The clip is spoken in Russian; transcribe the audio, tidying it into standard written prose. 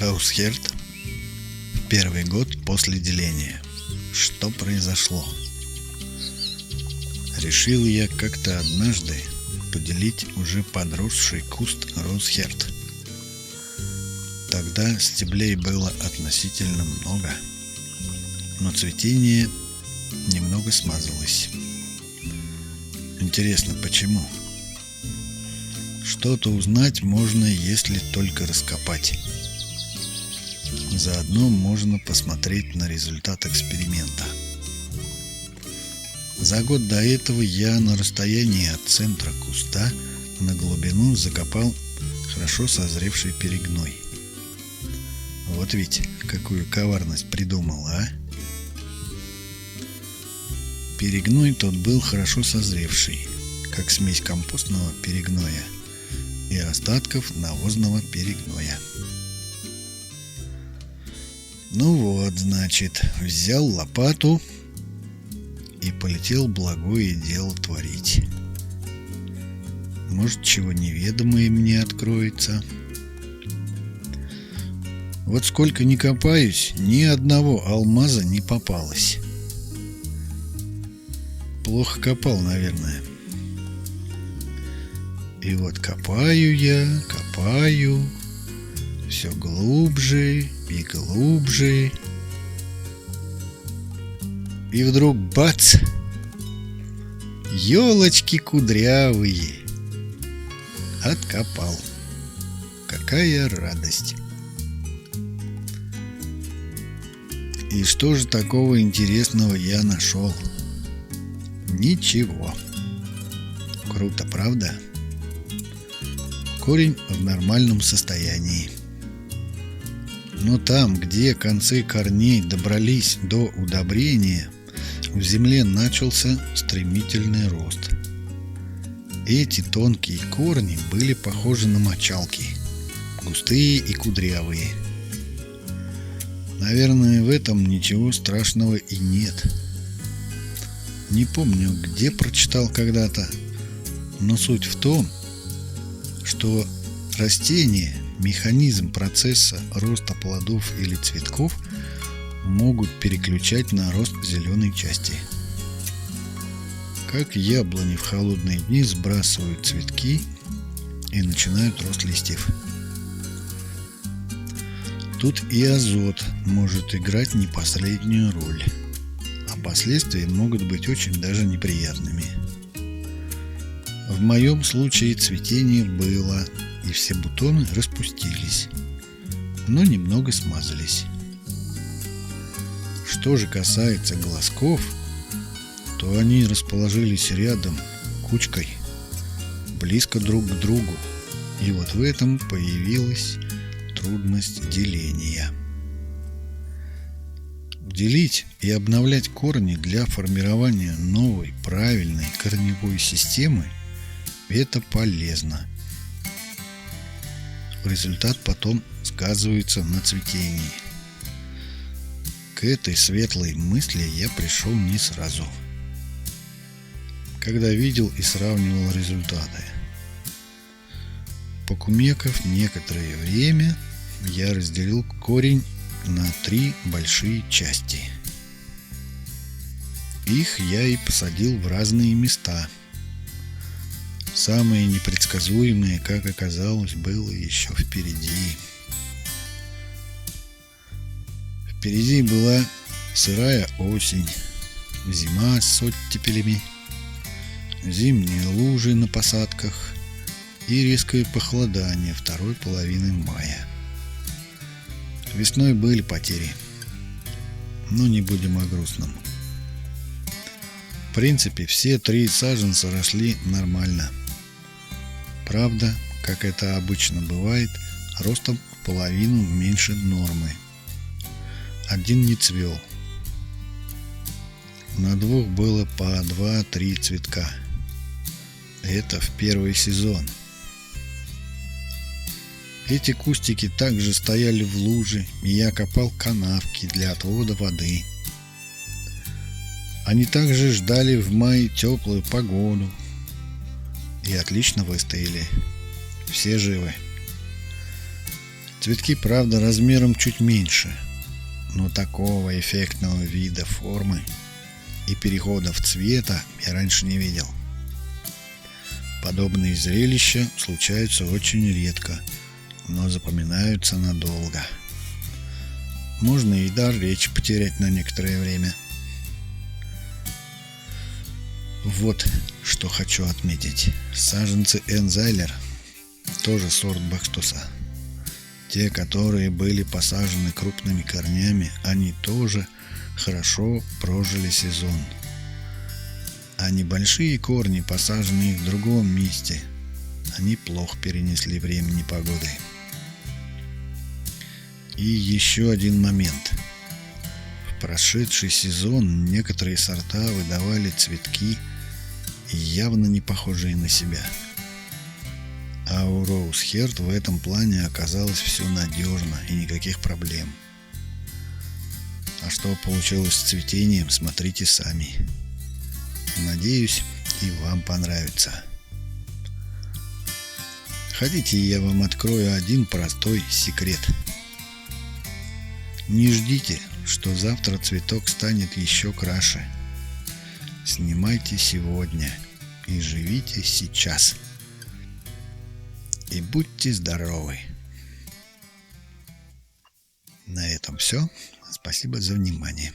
Роузхерд. Первый год после деления. Что произошло? Решил я как-то однажды поделить уже подросший куст Роузхерд. Тогда стеблей было относительно много, но цветение немного смазалось. Интересно, почему? Что-то узнать можно, если только раскопать. Заодно можно посмотреть на результат эксперимента. За год до этого я на расстоянии от центра куста на глубину закопал хорошо созревший перегной. Вот ведь какую коварность придумал, а? Перегной тот был хорошо созревший, как смесь компостного перегноя и остатков навозного перегноя. Ну вот, значит, взял лопату и полетел благое дело творить. Может, чего неведомое мне откроется. Вот сколько ни копаюсь, ни одного алмаза не попалось. Плохо копал, наверное. И вот копаю я, копаю, все глубже и глубже. И вдруг бац! Елочки кудрявые! Откопал. Какая радость! И что же такого интересного я нашел? Ничего. Круто, правда? Корень в нормальном состоянии. Но там, где концы корней добрались до удобрения, в земле начался стремительный рост. Эти тонкие корни были похожи на мочалки, густые и кудрявые. Наверное, в этом ничего страшного и нет. Не помню, где прочитал когда-то, но суть в том, что растения, механизм процесса роста плодов или цветков могут переключать на рост зеленой части. Как яблони в холодные дни сбрасывают цветки и начинают рост листьев. Тут и азот может играть не последнюю роль, а последствия могут быть очень даже неприятными. В моем случае цветение было, и все бутоны распустились, но немного смазались. Что же касается глазков, то они расположились рядом, кучкой, близко друг к другу, и вот в этом появилась трудность деления. Делить и обновлять корни для формирования новой правильной корневой системы – это полезно. Результат потом сказывается на цветении. К этой светлой мысли я пришел не сразу, когда видел и сравнивал результаты. Покумекав некоторое время, я разделил корень на 3 большие части. Их я и посадил в разные места. Самое непредсказуемое, как оказалось, было еще впереди. Впереди была сырая осень, зима с оттепелями, зимние лужи на посадках и резкое похолодание второй половины мая. Весной были потери, но не будем о грустном. В принципе, все 3 саженца росли нормально. Правда, как это обычно бывает, ростом в половину меньше нормы. Один не цвел. На 2 было по 2-3 цветка. Это в первый сезон. Эти кустики также стояли в луже, и я копал канавки для отвода воды. Они также ждали в мае теплую погоду и отлично выстояли. Все живы. Цветки, правда, размером чуть меньше, но такого эффектного вида формы и переходов цвета я раньше не видел. Подобные зрелища случаются очень редко, но запоминаются надолго. Можно и дар речи потерять на некоторое время. Вот что хочу отметить. Саженцы Энзайлер тоже сорт Бахстуса. Те, которые были посажены крупными корнями, они тоже хорошо прожили сезон. А небольшие корни, посаженные в другом месте, они плохо перенесли время непогоды. И еще один момент. В прошедший сезон некоторые сорта выдавали цветки, явно не похожие на себя. А у Роузхерд в этом плане оказалось все надежно и никаких проблем. А что получилось с цветением, смотрите сами. Надеюсь, и вам понравится. Хотите, я вам открою один простой секрет. Не ждите, что завтра цветок станет еще краше. Снимайте сегодня и живите сейчас. И будьте здоровы. На этом все. Спасибо за внимание.